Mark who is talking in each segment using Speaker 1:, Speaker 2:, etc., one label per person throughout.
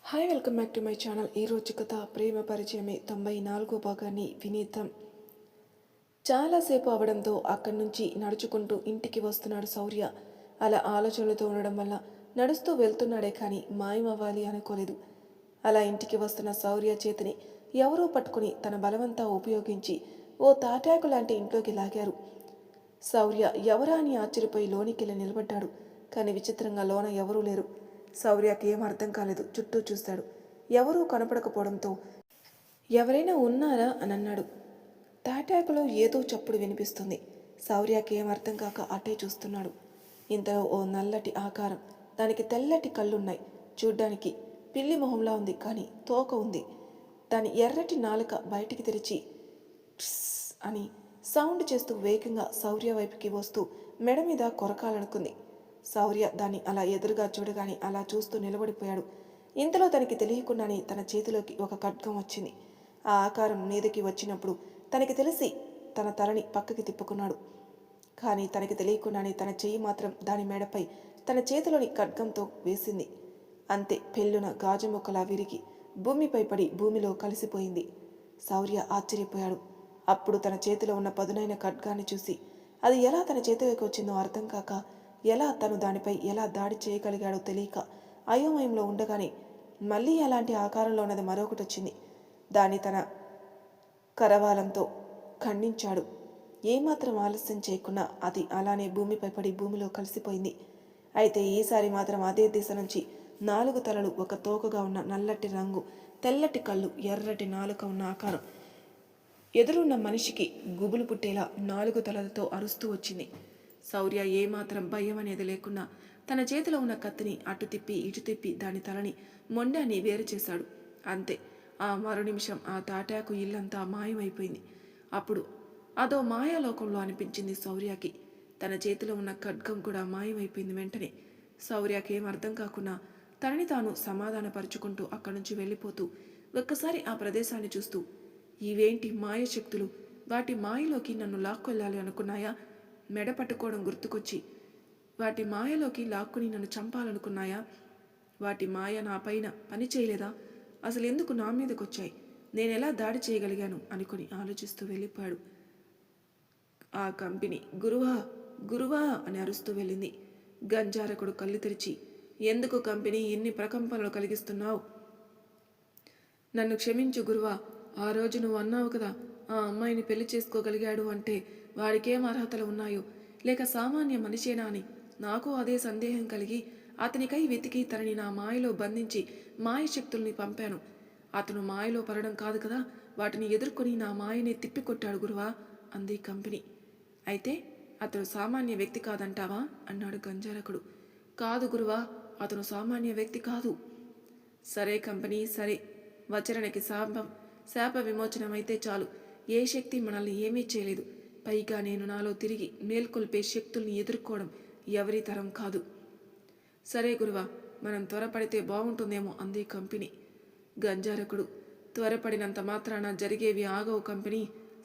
Speaker 1: Hi welcome back to my channel. ఈరోజు కథ ప్రేమ పరిచయమే 94 భాగాన్ని వినేద్దాం. చాలాసేపు అవడంతో అక్కడి నుంచి నడుచుకుంటూ ఇంటికి వస్తున్నాడు శౌర్య. అలా ఆలోచనలతో ఉండడం వల్ల నడుస్తూ వెళ్తున్నాడే కానీ మాయమవ్వాలి అనుకోలేదు. అలా ఇంటికి వస్తున్న శౌర్య చేతిని ఎవరో పట్టుకుని తన బలవంతా ఉపయోగించి ఓ తాటాకు లాంటి ఇంట్లోకి లాగారు. శౌర్య ఎవరా అని ఆశ్చర్యపోయి లోనికెళ్ళి నిలబడ్డాడు. కానీ విచిత్రంగా లోన ఎవరూ లేరు. శౌర్యకి ఏం అర్థం కాలేదు. చుట్టూ చూశాడు. ఎవరూ కనపడకపోవడంతో ఎవరైనా ఉన్నారా అని అన్నాడు. తాటాకులో ఏదో చప్పుడు వినిపిస్తుంది. శౌర్యకి ఏం అర్థం కాక అటే చూస్తున్నాడు. ఇంతలో ఓ నల్లటి ఆకారం, దానికి తెల్లటి కళ్ళున్నాయి. చూడ్డానికి పిల్లి మొహంలా ఉంది, కానీ తోక ఉంది. దాని ఎర్రటి నాలుక బయటికి తెరిచి అని సౌండ్ చేస్తూ వేగంగా శౌర్య వైపుకి వస్తూ మెడ మీద కొరకాలనుకుంది. శౌర్య దాన్ని అలా ఎదురుగా చూడగానే అలా చూస్తూ నిలబడిపోయాడు. ఇంతలో తనకి తెలియకుండానే తన చేతిలోకి ఒక ఖడ్గం వచ్చింది. ఆ ఆకారం మీదకి వచ్చినప్పుడు తనకి తెలిసి తన తలని పక్కకి తిప్పుకున్నాడు. కానీ తనకి తెలియకుండానే తన చెయ్యి మాత్రం దాని మెడపై తన చేతిలోని ఖడ్గంతో వేసింది. అంతే, పెళ్ళున గాజు మొక్కలా విరిగి భూమిపై పడి భూమిలో కలిసిపోయింది. శౌర్య ఆశ్చర్యపోయాడు. అప్పుడు తన చేతిలో ఉన్న పదునైన ఖడ్గాన్ని చూసి అది ఎలా తన చేతిలోకి వచ్చిందో అర్థం కాక, ఎలా తను దానిపై ఎలా దాడి చేయగలిగాడో తెలియక అయోమయంలో ఉండగానే మళ్ళీ అలాంటి ఆకారంలో ఉన్నది మరొకటి వచ్చింది. దాన్ని తన కరవాలంతో ఖండించాడు. ఏమాత్రం ఆలస్యం చేయకుండా అది అలానే భూమిపై పడి భూమిలో కలిసిపోయింది. అయితే ఈసారి మాత్రం అదే దిశ నుంచి 4 తలలు, ఒక తోకగా ఉన్న నల్లటి రంగు, తెల్లటి కళ్ళు, ఎర్రటి నాలుక ఉన్న ఆకారం ఎదురున్న మనిషికి గుబులు పుట్టేలా 4 తలలతో అరుస్తూ వచ్చింది. శౌర్య ఏమాత్రం భయం అనేది లేకుండా తన చేతిలో ఉన్న కత్తిని అటు తిప్పి ఇటు తిప్పి దాని తలని మొండాన్ని వేరు చేశాడు. అంతే, ఆ మరో నిమిషం ఆ తాటాకు ఇల్లంతా మాయమైపోయింది. అప్పుడు అదో మాయాలోకంలో అనిపించింది శౌర్యకి. తన చేతిలో ఉన్న ఖడ్గం కూడా మాయమైపోయింది. వెంటనే శౌర్యకి ఏం అర్థం కాకుండా తనని తాను సమాధానపరుచుకుంటూ అక్కడి నుంచి వెళ్ళిపోతూ ఒక్కసారి ఆ ప్రదేశాన్ని చూస్తూ, ఇవేంటి మాయశక్తులు? వాటి మాయలోకి నన్ను లాక్కొల్లాలి అనుకున్నాయా? మెడ పట్టుకోవడం గుర్తుకొచ్చి వాటి మాయలోకి లాక్కుని నన్ను చంపాలనుకున్నాయా? వాటి మాయ నా పైన పని చేయలేదా? అసలు ఎందుకు నా మీదకొచ్చాయి? నేనెలా దాడి చేయగలిగాను అనుకుని ఆలోచిస్తూ వెళ్ళిపోయాడు. ఆ కంపెనీ గురువా గురువా అని అరుస్తూ వెళ్ళింది. గంజారకుడు కళ్ళు తెరిచి, ఎందుకు కంపెనీ ఎన్ని ప్రకంపనలు కలిగిస్తున్నావు? నన్ను క్షమించు గురువా. ఆ రోజు నువ్వు అన్నావు కదా, ఆ అమ్మాయిని పెళ్లి చేసుకోగలిగాడు అంటే వాడికేం అర్హతలు ఉన్నాయో, లేక సామాన్య మనిషేనా అని నాకు అదే సందేహం కలిగి అతనికై వెతికి తనని నా మాయలో బంధించి మాయశక్తుల్ని పంపాను. అతను మాయలో పడడం కాదు కదా, వాటిని ఎదుర్కొని నా మాయని తిప్పికొట్టాడు గురువా అంది కంపెనీ. అయితే అతను సామాన్య వ్యక్తి కాదంటావా అన్నాడు గంజారకుడు. కాదు గురువా, అతను సామాన్య వ్యక్తి కాదు. సరే కంపెనీ, సరే. వచరణకి శాప విమోచనమైతే చాలు. ఏ శక్తి మనల్ని ఏమీ చేయలేదు. పైగా నేను నాలో తిరిగి మేల్కొల్పే శక్తుల్ని ఎదుర్కోవడం ఎవరి తరం కాదు. సరే గురువా, మనం త్వరపడితే బాగుంటుందేమో అంది కంపెనీ. గంజారకుడు, త్వరపడినంత మాత్రాన జరిగేవి ఆగవు కంపెనీ.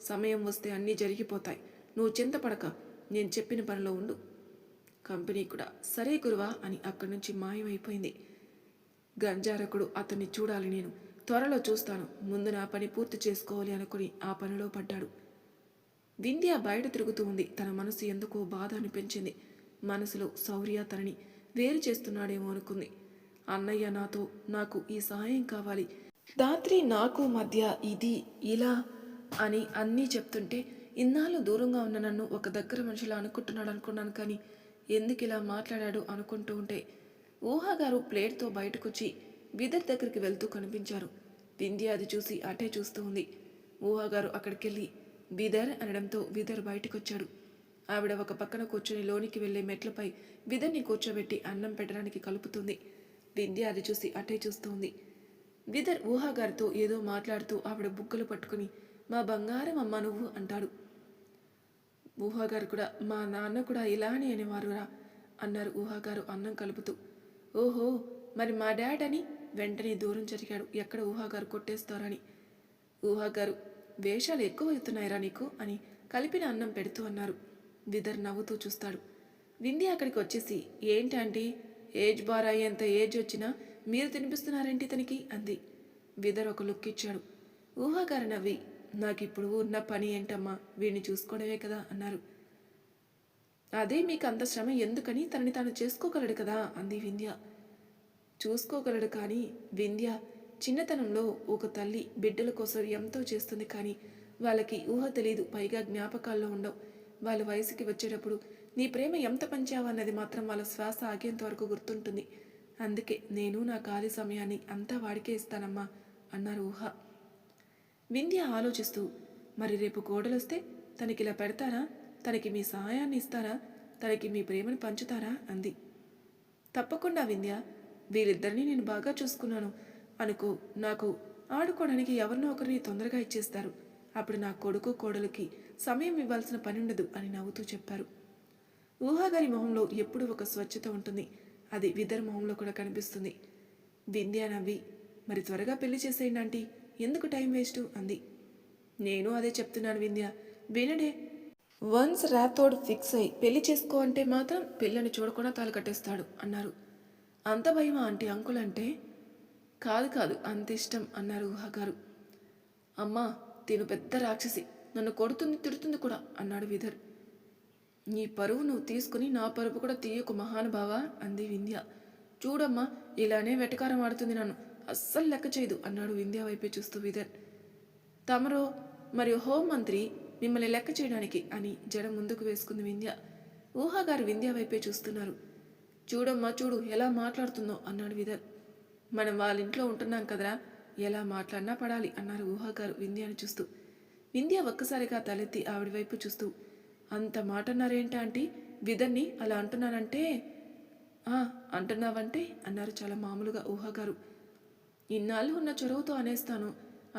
Speaker 1: సమయం వస్తే అన్నీ జరిగిపోతాయి. నువ్వు చింతపడక, నేను చెప్పిన పనిలో ఉండు. కంపెనీ కూడా సరే గురువా అని అక్కడి నుంచి మాయమైపోయింది. గంజారకుడు, అతన్ని చూడాలి, నేను త్వరలో చూస్తాను, ముందు నా పని పూర్తి చేసుకోవాలి అనుకుని ఆ పనిలో పడ్డాడు. వింధ్య బయట తిరుగుతూ ఉంది. తన మనసు ఎందుకో బాధ అనిపించింది. మనసులో శౌర్య తనని వేరు చేస్తున్నాడేమో అనుకుంది. అన్నయ్య నాకు ఈ సహాయం కావాలి, దాత్రి నాకు మధ్య ఇది ఇలా అని అన్నీ చెప్తుంటే ఇన్నాళ్ళు దూరంగా ఉన్న నన్ను ఒక దగ్గర మనిషిలా అనుకుంటున్నాడు అనుకున్నాను. కానీ ఎందుకు ఇలా మాట్లాడాడు అనుకుంటూ ఉంటే ఊహాగారు ప్లేట్తో బయటకొచ్చి విదర్ దగ్గరికి వెళ్తూ కనిపించారు. వింధ్య అది చూసి అటే చూస్తూ ఉంది. ఊహాగారు అక్కడికెళ్ళి విదర్ అనడంతో విదర్ బయటకొచ్చాడు. ఆవిడ ఒక పక్కన కూర్చొని లోనికి వెళ్లే మెట్లపై విదర్ని కూర్చోబెట్టి అన్నం పెట్టడానికి కలుపుతుంది. వింధ్య అది చూసి అటే చూస్తూ ఉంది. విదర్ ఊహాగారితో ఏదో మాట్లాడుతూ ఆవిడ బుగ్గలు పట్టుకుని, మా బంగారం అమ్మ నువ్వు అంటాడు. ఊహాగారు కూడా, మా నాన్న కూడా ఇలానే అనేవారురా అన్నారు ఊహాగారు అన్నం కలుపుతూ. ఓహో, మరి మా డాడ్ అని వెంటనే దూరం జరిగాడు, ఎక్కడ ఊహాగారు కొట్టేస్తారని. ఊహాగారు, వేషాలు ఎక్కువవుతున్నాయిరా నీకు అని కలిపిన అన్నం పెడుతూ అన్నారు. విదర్ నవ్వుతూ చూస్తాడు. వింధ్య అక్కడికి వచ్చేసి, ఏంటంటీ, ఏజ్ బార్ అయ్యేంత ఏజ్ వచ్చినా మీరు తినిపిస్తున్నారేంటి తనకి అంది. విదర్ ఒక లుక్ ఇచ్చాడు. ఊహాగారు నవ్వి, నాకిప్పుడు ఉన్న పని ఏంటమ్మా, వీడిని చూసుకోవడమే కదా అన్నారు. అదే మీకు అంత శ్రమ ఎందుకని, తనని తాను చేసుకోగలడు కదా అంది వింధ్య. చూసుకోగలడు కానీ వింధ్య, చిన్నతనంలో ఒక తల్లి బిడ్డల కోసం ఎంతో చేస్తుంది, కానీ వాళ్ళకి ఊహ తెలీదు, పైగా జ్ఞాపకాల్లో ఉండవు. వాళ్ళ వయసుకి వచ్చేటప్పుడు నీ ప్రేమ ఎంత పంచావా అన్నది మాత్రం వాళ్ళ శ్వాస ఆగేంత వరకు గుర్తుంటుంది. అందుకే నేను నా ఖాళీ సమయాన్ని అంతా వాడికే ఇస్తానమ్మా అన్నారు ఊహ. వింధ్య ఆలోచిస్తూ, మరి రేపు కోడలొస్తే తనకిలా పెడతారా, తనకి మీ సహాయాన్ని ఇస్తారా, తనకి మీ ప్రేమను పంచుతారా అంది. తప్పకుండా వింధ్య, వీరిద్దరినీ నేను బాగా చూసుకున్నాను అనుకో, నాకు ఆడుకోవడానికి ఎవరినో ఒకరిని తొందరగా ఇచ్చేస్తారు. అప్పుడు నా కొడుకు కోడలికి సమయం ఇవ్వాల్సిన పని ఉండదు అని నవ్వుతూ చెప్పారు. ఊహాగారి మొహంలో ఎప్పుడూ ఒక స్వచ్ఛత ఉంటుంది. అది విదర్ మొహంలో కూడా కనిపిస్తుంది. వింధ్య నవ్వి, మరి త్వరగా పెళ్లి చేసేయండి ఆంటీ, ఎందుకు టైం వేస్ట్ అంది. నేను అదే చెప్తున్నాను వింధ్య, వినడే. వన్స్ రాతోడ్ ఫిక్స్ అయి పెళ్లి చేసుకో అంటే మాత్రం పిల్లని చూడకుండా తాళి కట్టేస్తాడు అన్నారు. అంత భయమా ఆంటీ అంకుల్ అంటే? కాదు కాదు, అంత ఇష్టం అన్నారు ఊహాగారు. అమ్మా, తిను పెద్ద రాక్షసి, నన్ను కొడుతుంది తిడుతుంది కూడా అన్నాడు విదర్. నీ పరువు నువ్వు తీసుకుని నా పరువు కూడా తీయకు మహానుభావా అంది వింధ్య. చూడమ్మా, ఇలానే వెటకారం ఆడుతుంది, నన్ను అస్సలు లెక్క చేయదు అన్నాడు వింధ్య వైపే చూస్తూ విదర్. తమరో మరియు హోంమంత్రి మిమ్మల్ని లెక్క చేయడానికి అని జడ ముందుకు వేసుకుంది వింధ్య. ఊహాగారు వింధ్య వైపే చూస్తున్నారు. చూడమ్మా చూడు ఎలా మాట్లాడుతుందో అన్నాడు విదర్. మనం వాళ్ళ ఇంట్లో ఉంటున్నాం కదరా, ఎలా మాట్లాడినా పడాలి అన్నారు ఊహాగారు వింధ్యని చూస్తూ. వింధ్య ఒక్కసారిగా తలెత్తి ఆవిడ వైపు చూస్తూ, అంత మాట అన్నారేంటా ఆంటీ, విదర్ని అలా అంటున్నానంటే? అంటున్నావంటే అన్నారు చాలా మామూలుగా ఊహాగారు. ఇన్నాళ్ళు ఉన్న చొరవతో అనేస్తాను,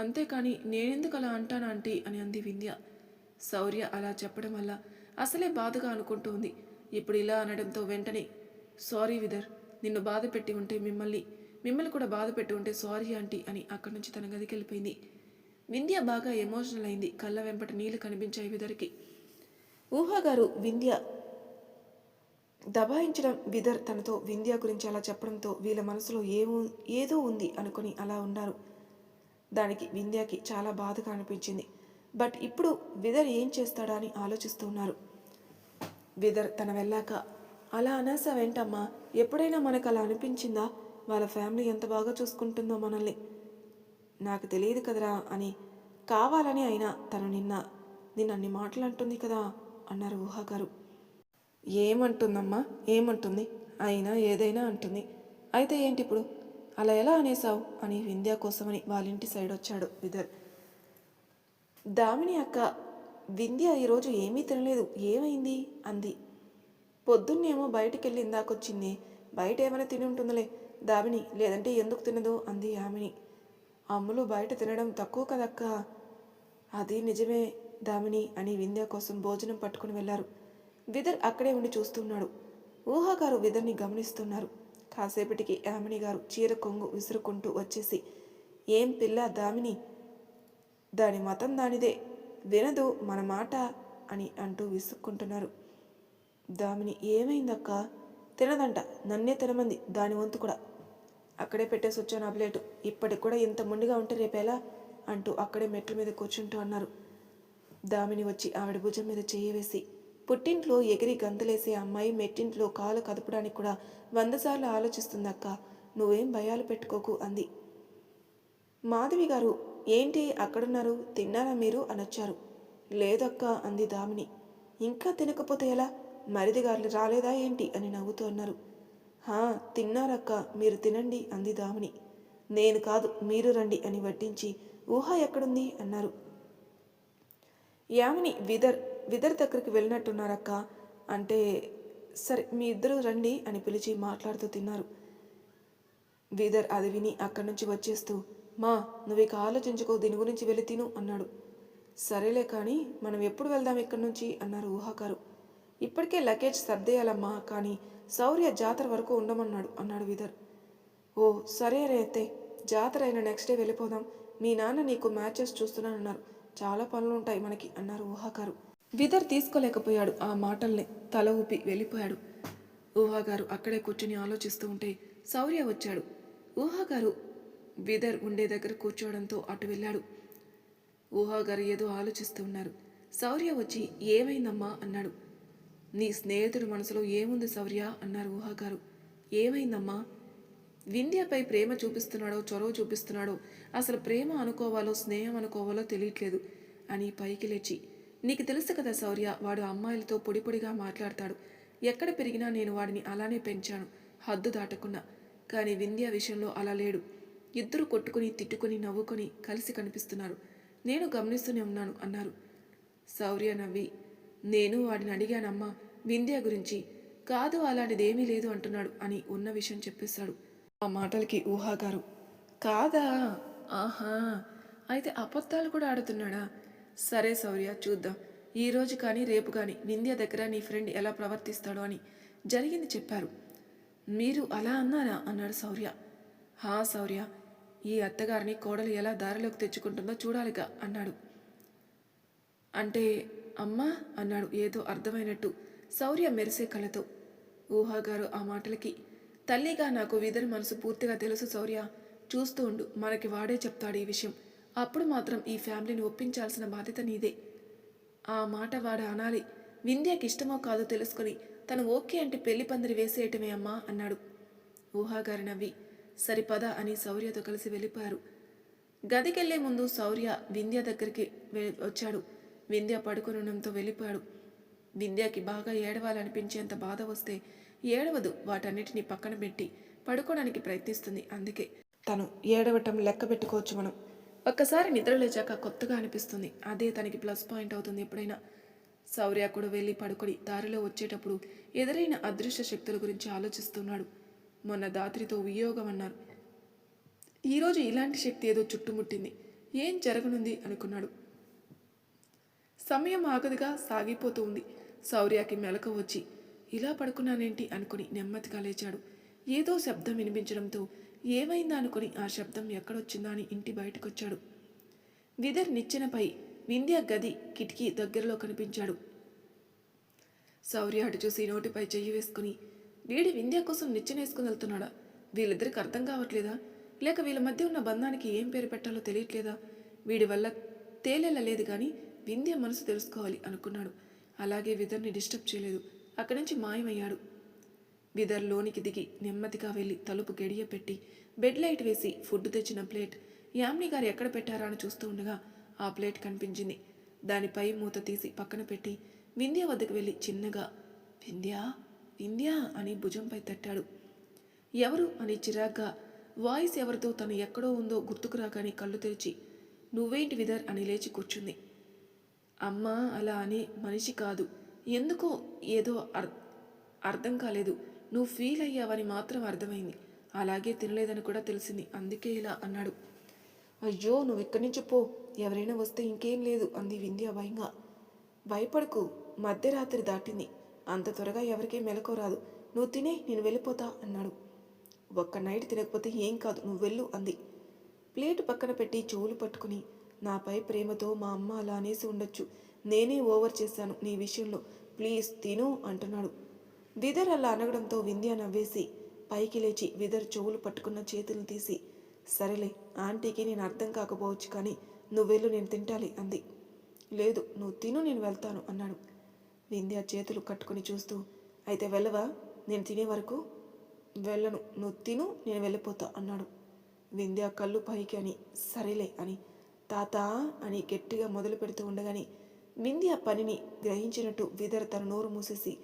Speaker 1: అంతేకాని నేనెందుకు అలా అంటాను ఆంటీ అని అంది వింధ్య. శౌర్య అలా చెప్పడం వల్ల అసలే బాధగా అనుకుంటూ ఉంది. ఇప్పుడు ఇలా అనడంతో వెంటనే, సారీ విదర్, నిన్ను బాధ పెట్టి ఉంటే మిమ్మల్ని కూడా బాధ పెట్టి ఉంటే సారీ ఆంటీ అని అక్కడి నుంచి తన గదికి వెళ్ళిపోయింది. వింధ్య బాగా ఎమోషనల్ అయింది. కళ్ళ వెంపట నీళ్లు కనిపించాయి విదర్కి. ఊహాగారు వింధ్య దబాయించడం, విదర్ తనతో వింధ్య గురించి అలా చెప్పడంతో వీళ్ళ మనసులో ఏదో ఉంది అనుకుని అలా ఉన్నారు. దానికి వింధ్యకి చాలా బాధగా అనిపించింది. బట్ ఇప్పుడు విదర్ ఏం చేస్తాడా అని ఆలోచిస్తూ ఉన్నారు. విదర్ తన వెళ్ళాక, అలా అనేసావేంటమ్మా, ఎప్పుడైనా మనకు అలా అనిపించిందా, వాళ్ళ ఫ్యామిలీ ఎంత బాగా చూసుకుంటుందో మనల్ని? నాకు తెలియదు కదరా అని, కావాలని అయినా తను నిన్నన్ని మాటలు అంటుంది కదా అన్నారు ఊహాగారు. ఏమంటుందమ్మా, ఏమంటుంది, అయినా ఏదైనా అంటుంది. అయితే ఏంటి ఇప్పుడు, అలా ఎలా అనేసావు అని వింధ్య కోసమని వాళ్ళింటి సైడ్ వచ్చాడు విదర్. దామిని అక్క, వింధ్య ఈరోజు ఏమీ తినలేదు, ఏమైంది అంది. పొద్దున్నేమో బయటికెళ్ళి ఇందాకొచ్చింది, బయట ఏమైనా తిని ఉంటుందిలే దామిని, లేదంటే ఎందుకు తినదు అంది యామిని. అమ్ములు బయట తినడం తక్కువ కదక్క. అది నిజమే దామిని అని వింధ్య కోసం భోజనం పట్టుకుని వెళ్లారు. విదర్ అక్కడే ఉండి చూస్తున్నాడు. ఊహాగారు విదర్ని గమనిస్తున్నారు. కాసేపటికి యామిని గారు చీర కొంగు విసురుకుంటూ వచ్చేసి, ఏం పిల్ల దామిని, దాని మతం దానిదే, వినదు మన మాట అని అంటూ విసుక్కుంటున్నారు. దామిని, ఏమైందక్క? తినదంట, నన్నే తినమంది, దాని వంతు కూడా. అక్కడే పెట్టేసి వచ్చాను ఆ ప్లేటు, ఇప్పటికి కూడా ఇంత మొండిగా ఉంటే రేపేలా అంటూ అక్కడే మెట్ల మీద కూర్చుంటూ అన్నారు. దామిని వచ్చి ఆవిడ భుజం మీద చెయ్యి వేసి, పుట్టింట్లో ఎగిరి గంతులేసే అమ్మాయి మెట్టింట్లో కాలు కదపడానికి కూడా 100 సార్లు ఆలోచిస్తుందక్క, నువ్వేం భయాలు పెట్టుకోకు అంది. మాధవి గారు, ఏంటి అక్కడున్నారు, తిన్నారా మీరు అనొచ్చారు. లేదక్క అంది దామిని. ఇంకా తినకపోతే ఎలా, మరిదిగారులు రాలేదా ఏంటి అని నవ్వుతూ అన్నారు. తిన్నారక్క, మీరు తినండి అంది దామిని. నేను కాదు, మీరు రండి అని వడ్డించి, ఊహ ఎక్కడుంది అన్నారు. యామిని విదర్ దగ్గరికి వెళ్ళినట్టున్నారక్క అంటే, సరే మీ ఇద్దరు రండి అని పిలిచి మాట్లాడుతూ తిన్నారు. విదర్ అది విని అక్కడి నుంచి వచ్చేస్తూ, మా నువ్వు ఇక ఆలోచించుకో, దీని గురించి వెళ్ళి తిను అన్నాడు. సరేలే కానీ మనం ఎప్పుడు వెళ్దాం ఇక్కడి నుంచి అన్నారు ఊహాగారు. ఇప్పటికే లగేజ్ సర్దేయాలమ్మా, కానీ శౌర్య జాతర వరకు ఉండమన్నాడు అన్నాడు విదర్. ఓ సరే రే అయితే, జాతర అయిన నెక్స్ట్ డే వెళ్ళిపోదాం, మీ నాన్న నీకు మ్యాచెస్ చూస్తున్నానన్నారు, చాలా పనులుంటాయి మనకి అన్నారు ఊహాగారు. విదర్ తీసుకోలేకపోయాడు ఆ మాటల్ని, తల ఊపి వెళ్ళిపోయాడు. ఊహాగారు అక్కడే కూర్చుని ఆలోచిస్తూ ఉంటే శౌర్య వచ్చాడు. ఊహాగారు విదర్ ఉండే దగ్గర కూర్చోవడంతో అటు వెళ్ళాడు. ఊహాగారు ఏదో ఆలోచిస్తూ ఉన్నారు. శౌర్య వచ్చి ఏమైందమ్మా అన్నాడు. నీ స్నేహితుడి మనసులో ఏముంది శౌర్య అన్నారు ఊహాగారు. ఏమైందమ్మా? వింధ్యపై ప్రేమ చూపిస్తున్నాడో చొరవ చూపిస్తున్నాడో అసలు ప్రేమ అనుకోవాలో స్నేహం అనుకోవాలో తెలియట్లేదు అని పైకి లేచి, నీకు తెలుసు కదా శౌర్య, వాడు అమ్మాయిలతో పొడి పొడిగా మాట్లాడతాడు. ఎక్కడ పెరిగినా నేను వాడిని అలానే పెంచాను, హద్దు దాటకుండా. కానీ వింధ్య విషయంలో అలా లేడు. ఇద్దరు కొట్టుకుని తిట్టుకుని నవ్వుకొని కలిసి కనిపిస్తున్నారు. నేను గమనిస్తూనే ఉన్నాను అన్నారు. శౌర్య నవ్వి, నేను వాడిని అడిగానమ్మా వింధ్య గురించి. కాదు అలాంటిదేమీ లేదు అంటున్నాడు అని ఉన్న విషయం చెప్పేశాడు. ఆ మాటలకి ఊహాగారు, కాదా, ఆహా, అయితే అబద్ధాలు కూడా ఆడుతున్నాడా? సరే శౌర్య, చూద్దాం. ఈరోజు కానీ రేపు కానీ వింధ్య దగ్గర నీ ఫ్రెండ్ ఎలా ప్రవర్తిస్తాడో అని జరిగింది చెప్పారు. మీరు అలా అన్నారా అన్నాడు శౌర్య. హా శౌర్య, ఈ అత్తగారిని కోడలు ఎలా దారిలోకి తెచ్చుకుంటుందో చూడాలిగా అన్నాడు. అంటే అమ్మా అన్నాడు ఏదో అర్థమైనట్టు శౌర్య మెరిసే కళ్ళతో. ఊహాగారు ఆ మాటలకి, తల్లిగా నాకు విదర్ మనసు పూర్తిగా తెలుసు శౌర్య, చూస్తూ ఉండు, మనకి వాడే చెప్తాడు ఈ విషయం. అప్పుడు మాత్రం ఈ ఫ్యామిలీని ఒప్పించాల్సిన బాధ్యత నీదే. ఆ మాట వాడు అనాలి. వింధ్యకి ఇష్టమో కాదో తెలుసుకుని తను ఓకే అంటే పెళ్లి పందిరి వేసేయటమే అమ్మా అన్నాడు. ఊహాగారు నవ్వి, సరిపద అని శౌర్యతో కలిసి వెళ్ళిపోయారు. గదికెళ్లే ముందు శౌర్య వింధ్య దగ్గరికి వచ్చాడు. వింధ్య పడుకునడంతో వెళ్ళిపోయాడు. వింధ్యకి బాగా ఏడవాలనిపించేంత బాధ వస్తే ఏడవదు, వాటన్నిటినీ పక్కన పెట్టి పడుకోవడానికి ప్రయత్నిస్తుంది. అందుకే తను ఏడవటం లెక్క పెట్టుకోవచ్చు మనం. ఒక్కసారి నిద్ర లేచాక కొత్తగా అనిపిస్తుంది. అదే తనకి ప్లస్ పాయింట్ అవుతుంది ఎప్పుడైనా. శౌర్య కూడా వెళ్ళి పడుకొని దారిలో వచ్చేటప్పుడు ఎదురైన అదృశ్య శక్తుల గురించి ఆలోచిస్తున్నాడు. మొన్న దాత్రితో వియోగం అన్నారు. ఈరోజు ఇలాంటి శక్తి ఏదో చుట్టుముట్టింది. ఏం జరగనుంది అనుకున్నాడు. సమయం ఆగదుగా సాగిపోతూ ఉంది. శౌర్యకి మెలక వచ్చి ఇలా పడుకున్నానేంటి అనుకుని నెమ్మదిగా లేచాడు. ఏదో శబ్దం వినిపించడంతో ఏమైందా అనుకుని ఆ శబ్దం ఎక్కడొచ్చిందా అని ఇంటి బయటకొచ్చాడు. విదర్ నిచ్చెనపై వింధ్య గది కిటికీ దగ్గరలో కనిపించాడు. శౌర్య అటు చూసి నోటిపై చెయ్యి వేసుకుని, వీడి వింధ్య కోసం నిచ్చెనేసుకుని వెళ్తున్నాడా? వీళ్ళిద్దరికి అర్థం కావట్లేదా? లేక వీళ్ళ మధ్య ఉన్న బంధానికి ఏం పేరు పెట్టాలో తెలియట్లేదా? వీడి వల్ల తేలేలా కానీ వింధ్య మనసు తెలుసుకోవాలి అనుకున్నాడు. అలాగే విదర్ని డిస్టర్బ్ చేయలేదు. అక్కడి నుంచి మాయమయ్యాడు. విదర్ లోనికి దిగి నెమ్మదిగా వెళ్ళి తలుపు గడియ పెట్టి బెడ్ లైట్ వేసి ఫుడ్ తెచ్చిన ప్లేట్ యామిని గారు ఎక్కడ పెట్టారా అని చూస్తూ ఉండగా ఆ ప్లేట్ కనిపించింది. దానిపై మూత తీసి పక్కన పెట్టి వింధ్య వద్దకు వెళ్ళి చిన్నగా, వింధ్యా వింధ్యా అని భుజంపై తట్టాడు. ఎవరు అని చిరాగ్గా వాయిస్ ఎవరితో తను ఎక్కడో ఉందో గుర్తుకు రాగానే కళ్ళు తెరిచి, నువ్వేంటి విదర్ అని లేచి కూర్చుంది. అమ్మా అలా అని మనిషి కాదు, ఎందుకో ఏదో అర్థం కాలేదు. నువ్వు ఫీల్ అయ్యావని మాత్రం అర్థమైంది. అలాగే తినలేదని కూడా తెలిసింది, అందుకే ఇలా అన్నాడు. అయ్యో నువ్వు ఇక్కడి నుంచి పో, ఎవరైనా వస్తే ఇంకేం లేదు అంది వింధ్య భయంగా. భయపడకు, మధ్యరాత్రి దాటింది, అంత త్వరగా ఎవరికీ మెలకు రాదు. నువ్వు తినే, నేను వెళ్ళిపోతా అన్నాడు. ఒక్క నైట్ తినకపోతే ఏం కాదు, నువ్వు వెళ్ళు అంది. ప్లేటు పక్కన పెట్టి చెవులు పట్టుకుని, నాపై ప్రేమతో మా అమ్మ అలా అనేసి ఉండొచ్చు, నేనే ఓవర్ చేశాను నీ విషయంలో, ప్లీజ్ తిను అంటున్నాడు. విదర్ అలా అనగడంతో వింధ్య నవ్వేసి పైకి లేచి విదర్ చెవులు పట్టుకున్న చేతులు తీసి, సరేలే, ఆంటీకి నేను అర్థం కాకపోవచ్చు కానీ నువ్వెళ్ళు, నేను తింటాలి అంది. లేదు నువ్వు తిను, నేను వెళ్తాను అన్నాడు. వింధ్య చేతులు కట్టుకుని చూస్తూ, అయితే వెళ్ళవా? నేను తినే వరకు వెళ్ళను, నువ్వు తిను, నేను వెళ్ళిపోతా అన్నాడు. వింధ్య కళ్ళు పైకి అని సరేలే అని తాతా అని గట్టిగా మొదలు పెడుతూ ఉండగానే వింధ్య పనిని గ్రహించినట్టు విదర్ తన నోరు మూసేసి,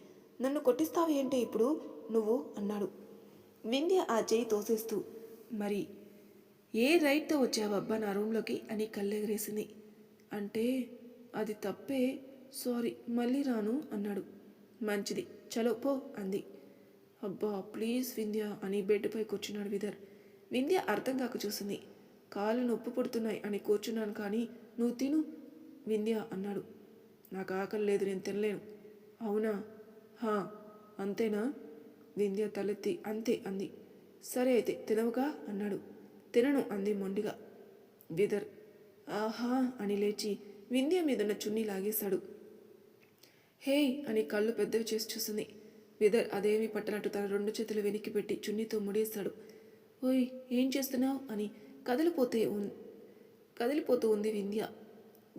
Speaker 1: నన్ను కొట్టిస్తావు ఏంటే ఇప్పుడు నువ్వు అన్నాడు. వింధ్య ఆ చేయి తోసేస్తూ, మరి ఏ రైట్తో వచ్చావబ్బా నా రూంలోకి అని కళ్ళెగరేసింది. అంటే అది తప్పే, సారీ, మళ్ళీ రాను అన్నాడు. మంచిది, చలో పో అంది. అబ్బా ప్లీజ్ వింధ్య అని బెడ్పై కూర్చున్నాడు విదర్. వింధ్య అర్థం కాక చూసింది. కాళ్ళు నొప్పి పుడుతున్నాయి అని కూర్చున్నాను కానీ నువ్వు తిను వింధ్య అన్నాడు. నాకు ఆకలి లేదు, నేను తినలేను. అవునా? హా అంతేనా? వింధ్య తలెత్తి అంతే అంది. సరే అయితే తినవుగా అన్నాడు. తినను అంది మొండిగా. విదర్ ఆహా అని లేచి వింధ్య మీదున్న చున్నీ లాగేశాడు. హేయ్ అని కళ్ళు పెద్దవి చేసి చూసింది. విదర్ అదేమీ పట్టనట్టు తన రెండు చేతులు వెనక్కి పెట్టి చున్నీతో ముడేశాడు. ఓయ్ ఏం చేస్తున్నావు అని కదిలిపోతూ ఉంది వింధ్య.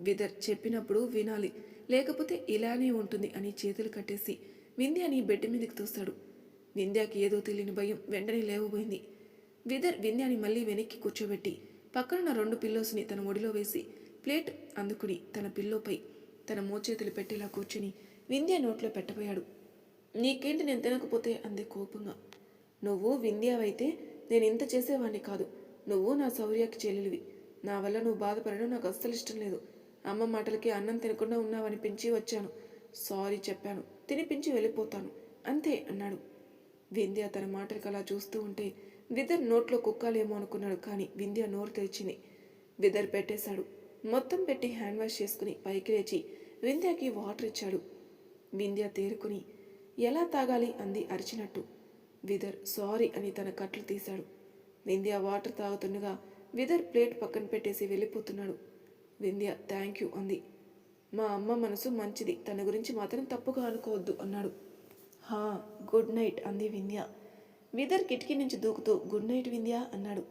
Speaker 1: విదర్ చెప్పినప్పుడు వినాలి, లేకపోతే ఇలానే ఉంటుంది అని చేతులు కట్టేసి వింధ్యని బెడ్ మీదకి తోస్తాడు. వింధ్యకి ఏదో తెలియని భయం వెంటనే లేవబోయింది. విదర్ వింధ్యని మళ్ళీ వెనక్కి కూర్చోబెట్టి పక్కనున్న 2 పిల్లోస్ని తన ఒడిలో వేసి ప్లేట్ అందుకుని తన పిల్లోపై తన మోచేతులు పెట్టేలా కూర్చుని వింధ్య నోట్లో పెట్టబోయాడు. నీకేంటి నేను తినకపోతే అంది కోపంగా. నువ్వు వింధ్యావైతే నేను ఇంత చేసేవాణ్ణి కాదు. నువ్వు నా శౌర్యకి చెల్లెలివి. నా వల్ల నువ్వు బాధపడడం నాకు అస్సలు ఇష్టం లేదు. అమ్మ మాటలకి అన్నం తినకుండా ఉన్నావనిపించి వచ్చాను. సారీ చెప్పాను, తినిపించి వెళ్ళిపోతాను అంతే అన్నాడు. వింధ్య తన మాటలకు అలా చూస్తూ ఉంటే విదర్ నోట్లో కుక్కాలేమో అనుకున్నాడు. కానీ వింధ్య నోరు తెరిచింది. విదర్ పెట్టేశాడు. మొత్తం పెట్టి హ్యాండ్ వాష్ చేసుకుని పైకి లేచి వింధ్యకి వాటర్ ఇచ్చాడు. వింధ్య తేరుకుని ఎలా తాగాలి అంది అరిచినట్టు. విదర్ సారీ అని తన కట్లు తీశాడు. వింధ్య వాటర్ తాగుతుండగా విదర్ ప్లేట్ పక్కన పెట్టేసి వెళ్ళిపోతున్నాడు. వింధ్య థ్యాంక్ యూ అంది. మా అమ్మ మనసు మంచిది, తన గురించి మాత్రం తప్పుగా అనుకోవద్దు అన్నాడు. హా గుడ్ నైట్ అంది వింధ్య. విదర్ కిటికీ నుంచి దూకుతూ గుడ్ నైట్ వింధ్య అన్నాడు.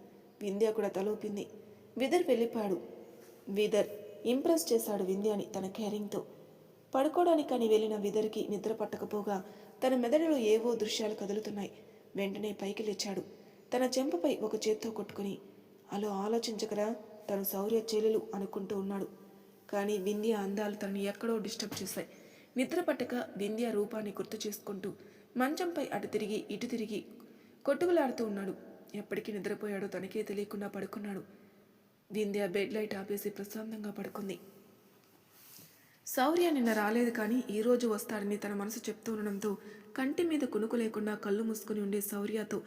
Speaker 1: వింధ్య కూడా తలూపింది. విదర్ వెళ్ళిపోయాడు. విదర్ ఇంప్రెస్ చేశాడు వింధ్యని తన కేరింగ్తో. పడుకోవడానికని వెళ్ళిన విదర్కి నిద్ర పట్టకపోగా తన మెదడులో ఏవో దృశ్యాలు కదులుతున్నాయి. వెంటనే పైకి లేచాడు. తన చెంపపై ఒక చేత్తో కొట్టుకుని అలా ఆలోచించకరా, తను శౌర్య చెల్లెలు అనుకుంటూ ఉన్నాడు. కానీ వింధ్య అందాలు తనని ఎక్కడో డిస్టర్బ్ చేశాయి. నిద్ర పట్టక వింధ్య రూపాన్ని గుర్తు చేసుకుంటూ మంచంపై అటు తిరిగి ఇటు తిరిగి కొట్టుకులాడుతూ ఉన్నాడు. ఎప్పటికీ నిద్రపోయాడో తనకే తెలియకుండా పడుకున్నాడు. వింధ్య బెడ్ లైట్ ఆపేసి ప్రశాంతంగా పడుకుంది. శౌర్య నిన్న రాలేదు, కానీ ఈరోజు వస్తాడని తన మనసు చెప్తూ ఉండడంతో కంటి మీద కునుకు లేకుండా కళ్ళు మూసుకుని ఉండే శౌర్యతో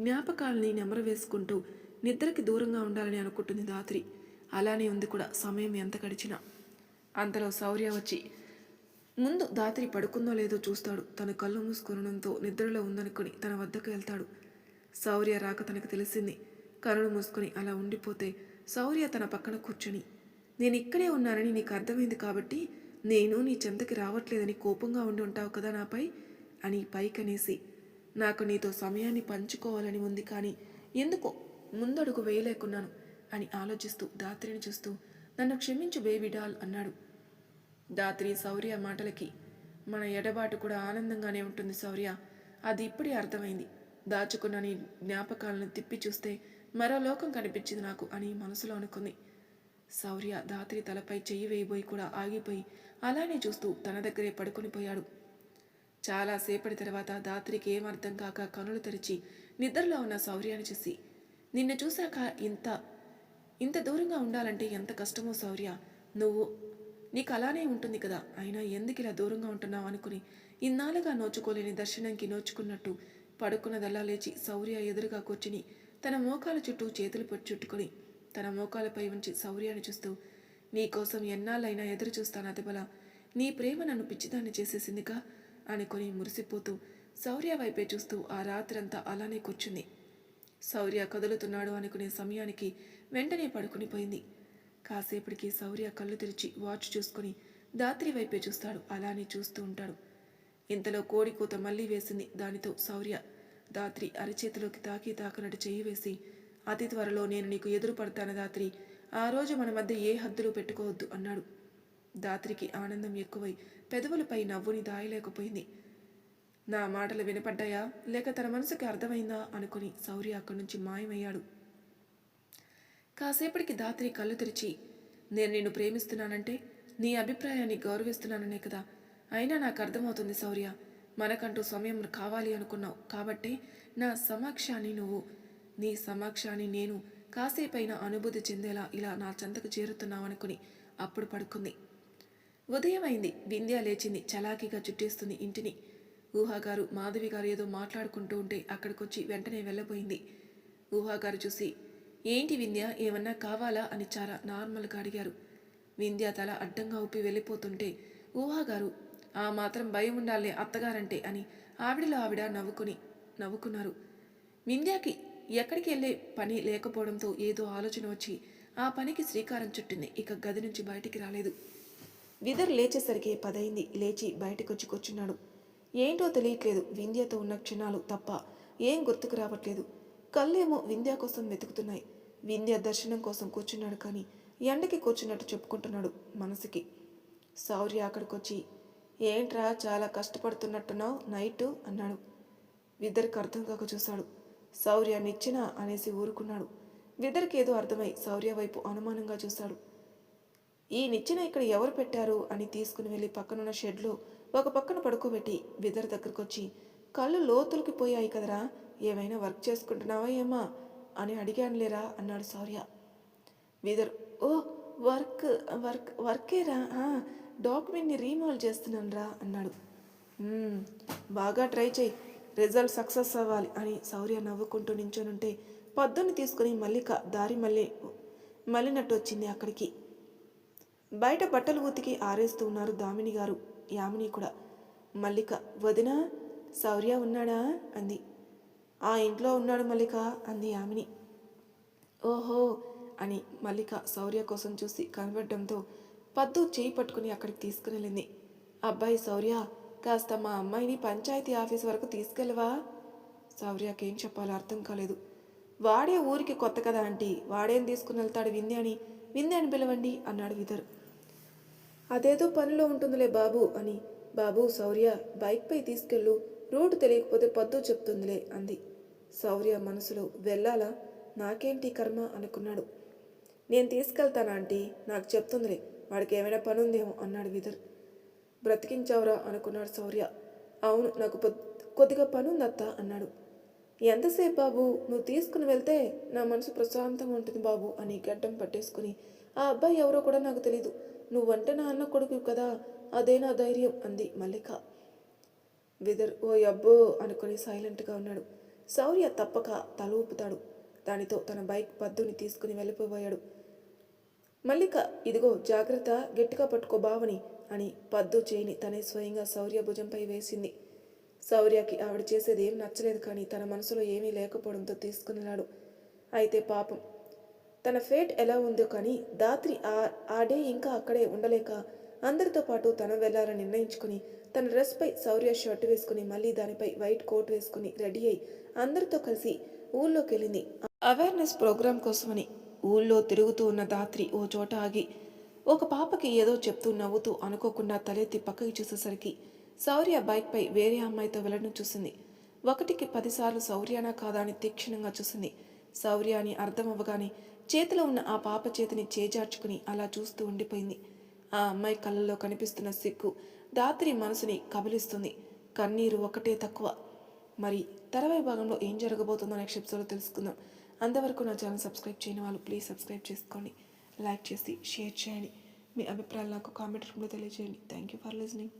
Speaker 1: జ్ఞాపకాలని నెమరు వేసుకుంటూ నిద్రకి దూరంగా ఉండాలని అనుకుంటుంది ధాత్రి. అలానే ఉంది కూడా. సమయం ఎంత గడిచినా. అంతలో శౌర్య వచ్చి ముందు ధాత్రి పడుకుందో లేదో చూస్తాడు. తన కళ్ళు మూసుకొనడంతో నిద్రలో ఉందనుకుని తన వద్దకు వెళ్తాడు. శౌర్య రాక తనకు తెలిసింది. కళ్ళు మూసుకొని అలా ఉండిపోతే శౌర్య తన పక్కన కూర్చొని నేను ఇక్కడే ఉన్నానని నీకు అర్థమైంది కాబట్టి నేను నీ చెంతకి రావట్లేదని కోపంగా ఉండి ఉంటావు కదా నాపై అని పైకనేసి నాకు నీతో సమయాన్ని పంచుకోవాలని ఉంది, కానీ ఎందుకో ముందడుగు వేయలేకున్నాను అని ఆలోచిస్తూ ధాత్రిని చూస్తూ నన్ను క్షమించు బేబీ డాల్ అన్నాడు. ధాత్రి శౌర్య మాటలకి మన ఎడబాటు కూడా ఆనందంగానే ఉంటుంది శౌర్య, అది ఇప్పుడే అర్థమైంది. దాచుకున్న నీ జ్ఞాపకాలను తిప్పి చూస్తే మరో లోకం కనిపించింది నాకు అని మనసులో అనుకుంది. శౌర్య ధాత్రి తలపై చెయ్యి వేయబోయి కూడా ఆగిపోయి అలానే చూస్తూ తన దగ్గరే పడుకొని పోయాడు. చాలాసేపటి తర్వాత ధాత్రికి ఏమర్థం కాక కనులు తెరిచి నిద్రలో ఉన్న శౌర్యాన్ని చూసి నిన్ను చూశాక ఇంత దూరంగా ఉండాలంటే ఎంత కష్టమో శౌర్య, నీకు అలానే ఉంటుంది కదా, అయినా ఎందుకు ఇలా దూరంగా ఉంటున్నావు అనుకుని ఇన్నాళ్ళుగా నోచుకోలేని దర్శనంకి నోచుకున్నట్టు పడుకున్నదల్లా లేచి శౌర్య ఎదురుగా కూర్చుని తన మోకాల చుట్టూ చేతులు చుట్టుకొని తన మోకాలపై ఉంచి శౌర్యాన్ని చూస్తూ నీకోసం ఎన్నాళ్ళైనా ఎదురు చూస్తాను అతిబల, నీ ప్రేమ నన్ను పిచ్చిదాన్ని చేసేసిందిగా అనుకుని మురిసిపోతూ శౌర్య వైపే చూస్తూ ఆ రాత్రంతా అలానే కూర్చుంది. శౌర్య కదులుతున్నాడు అనుకునే సమయానికి వెంటనే పడుకుని పోయింది. కాసేపటికి శౌర్య కళ్ళు తెరిచి వాచ్ చూసుకొని ధాత్రి వైపే చూస్తాడు. అలానే చూస్తూ ఉంటాడు. ఇంతలో కోడి కూత మళ్ళీ వేసింది. దానితో శౌర్య ధాత్రి అరచేతిలోకి తాకనట్టు చెయ్యి వేసి అతి త్వరలో నేను నీకు ఎదురు పడతాను ధాత్రి, ఆ రోజు మన మధ్య ఏ హద్దులు పెట్టుకోవద్దు అన్నాడు. ధాత్రికి ఆనందం ఎక్కువై పెదవులపై నవ్వుని దాయలేకపోయింది. నా మాటలు వినపడ్డాయా లేక తన మనసుకి అర్థమైందా అనుకుని శౌర్య అక్కడి నుంచి మాయమయ్యాడు. కాసేపటికి ధాత్రి కళ్ళు తెరిచి నేను నిన్ను ప్రేమిస్తున్నానంటే నీ అభిప్రాయాన్ని గౌరవిస్తున్నాననే కదా, అయినా నాకు అర్థమవుతుంది శౌర్య, మనకంటూ సమయం కావాలి అనుకున్నావు కాబట్టే నీ సమక్షాన్ని నేను కాసేపైనా అనుభూతి చెందేలా ఇలా నా చెంతకు చేరుతున్నావు అనుకుని అప్పుడు పడుకుంది. ఉదయం అయింది. వింధ్య లేచింది. చలాకీగా చుట్టేస్తుంది ఇంటిని. ఊహాగారు మాధవి గారు ఏదో మాట్లాడుకుంటూ ఉంటే అక్కడికొచ్చి వెంటనే వెళ్ళబోయింది. ఊహాగారు చూసి ఏంటి వింధ్య, ఏమన్నా కావాలా అని చాలా నార్మల్గా అడిగారు. వింధ్య తల అడ్డంగా ఊపి వెళ్ళిపోతుంటే ఊహాగారు ఆ మాత్రం భయం ఉండాలే అత్తగారంటే అని ఆవిడలో ఆవిడ నవ్వుకున్నారు. వింధ్యకి ఎక్కడికి వెళ్ళే పని లేకపోవడంతో ఏదో ఆలోచన వచ్చి ఆ పనికి శ్రీకారం చుట్టింది. ఇక గది నుంచి బయటికి రాలేదు. విదర్ లేచేసరికి 10 అయింది. లేచి బయటకొచ్చి కూర్చున్నాడు. ఏంటో తెలియట్లేదు. వింధ్యతో ఉన్న క్షణాలు తప్ప ఏం గుర్తుకు రావట్లేదు. కళ్ళేమో వింధ్య కోసం వెతుకుతున్నాయి. వింధ్య దర్శనం కోసం కూర్చున్నాడు, కానీ ఎండకి కూర్చున్నట్టు చెప్పుకుంటున్నాడు మనసుకి. శౌర్య అక్కడికొచ్చి, ఏంట్రా చాలా కష్టపడుతున్నట్టున్నావు నైటు అన్నాడు. విదర్కి అర్థం కాక చూశాడు. శౌర్య నిచ్చెన అనేసి ఊరుకున్నాడు. విదర్కి ఏదో అర్థమై శౌర్య వైపు అనుమానంగా చూశాడు. ఈ నిచ్చెన ఇక్కడ ఎవరు పెట్టారు అని తీసుకుని వెళ్ళి పక్కనున్న షెడ్లో ఒక పక్కన పడుకోబెట్టి విదర్ దగ్గరకు వచ్చి, కళ్ళు లోతులకి పోయాయి కదరా, ఏమైనా వర్క్ చేసుకుంటున్నావా ఏమా అని అడిగానులేరా అన్నాడు శౌర్య. విదర్, ఓ వర్క్ వర్క్ వర్కేరా, డాక్యుమెంట్ని రీమాల్ చేస్తున్నాను రా అన్నాడు. బాగా ట్రై చేయి, రిజల్ట్ సక్సెస్ అవ్వాలి అని శౌర్య నవ్వుకుంటూ నించోనుంటే పద్దుని తీసుకుని మల్లిక దారి మళ్ళినట్టు వచ్చింది అక్కడికి. బయట బట్టలు ఉతికి ఆరేస్తూ ఉన్నారు దామిని గారు, యామిని కూడా. మల్లిక, వదినా శౌర్య ఉన్నాడా అంది. ఆ ఇంట్లో ఉన్నాడు మల్లిక అంది యామిని. ఓహో అని మల్లిక శౌర్య కోసం చూసి కనబడడంతో పద్దు చేయి పట్టుకుని అక్కడికి తీసుకుని వెళ్ళింది. అబ్బాయి శౌర్య, కాస్త మా అమ్మాయిని పంచాయతీ ఆఫీస్ వరకు తీసుకెళ్ళవా? శౌర్యకేం చెప్పాలో అర్థం కాలేదు. వాడే ఊరికి కొత్త కదా ఆంటీ, వాడేం తీసుకుని వెళ్తాడు వింధ్య అని పిలవండి అన్నాడు విదర్. అదేదో పనిలో ఉంటుందిలే బాబు అని. బాబు శౌర్య, బైక్పై తీసుకెళ్ళు, రూట్ తెలియకపోతే పద్దు చెప్తుందిలే అంది. శౌర్య మనసులో, వెళ్ళాలా, నాకేంటి కర్మ అనుకున్నాడు. నేను తీసుకెళ్తానా ఆంటీ, నాకు చెప్తుందిలే, వాడికి ఏమైనా పని ఉందేమో అన్నాడు విదర్. బ్రతికించావురా అనుకున్నాడు శౌర్య. అవును, నాకు కొద్దిగా పని ఉందత్తా అన్నాడు. ఎంతసేపు బాబు, నువ్వు తీసుకుని వెళ్తే నా మనసు ప్రశాంతంగా ఉంటుంది బాబు అని గడ్డం పట్టేసుకుని, ఆ అబ్బాయి ఎవరో కూడా నాకు తెలీదు, నువ్వంటే నా అన్న కొడుకు కదా, అదే నా ధైర్యం అంది మల్లిక. విదర్ ఓ అబ్బో అనుకుని సైలెంట్గా ఉన్నాడు. శౌర్య తప్పక తల ఊపుతాడు. దానితో తన బైక్ పద్దుని తీసుకుని వెళ్ళిపోయాడు. మల్లిక, ఇదిగో జాగ్రత్త, గట్టిగా పట్టుకో బావని అని పద్దు చేయిని తనే స్వయంగా శౌర్య భుజంపై వేసింది. శౌర్యకి ఆవిడ చేసేది ఏం నచ్చలేదు, కానీ తన మనసులో ఏమీ లేకపోవడంతో తీసుకున్నాడు. అయితే పాపం తన ఫేట్ ఎలా ఉందో, కానీ దాత్రి ఆ డే ఇంకా అక్కడే ఉండలేక అందరితో పాటు తను వెళ్లాలని నిర్ణయించుకుని తన డ్రెస్పై శౌర్య షర్ట్ వేసుకుని మళ్ళీ దానిపై వైట్ కోట్ వేసుకుని రెడీ అయి అందరితో కలిసి ఊళ్ళోకి వెళ్ళింది. అవేర్నెస్ ప్రోగ్రాం కోసమని. ఊళ్ళో తిరుగుతూ ఉన్న దాత్రి ఓ చోట ఆగి ఒక పాపకి ఏదో చెప్తూ నవ్వుతూ అనుకోకుండా తలెత్తి పక్కకి చూసేసరికి శౌర్య బైక్పై వేరే అమ్మాయితో వెళ్ళడం చూసింది. 1కి 10 సార్లు శౌర్యనా కాదా అని తీక్షణంగా చూసింది. శౌర్య అని అర్థం అవ్వగానే చేతిలో ఉన్న ఆ పాప చేతిని చేజార్చుకుని అలా చూస్తూ ఉండిపోయింది. ఆ అమ్మాయి కళ్ళల్లో కనిపిస్తున్న సిగ్గు దాత్రి మనసుని కబలిస్తుంది. కన్నీరు ఒకటే తక్కువ. మరి తర్వాయి భాగంలో ఏం జరగబోతుందో నెక్స్ట్ ఎపిసోడ్లో తెలుసుకుందాం. అంతవరకు నా ఛానల్ సబ్స్క్రైబ్ చేయని వాళ్ళు ప్లీజ్ సబ్స్క్రైబ్ చేసుకోండి, లైక్ చేసి షేర్ చేయండి, మీ అభిప్రాయాలు నాకు కామెంట్ రూపంలో తెలియజేయండి. Thank you for listening.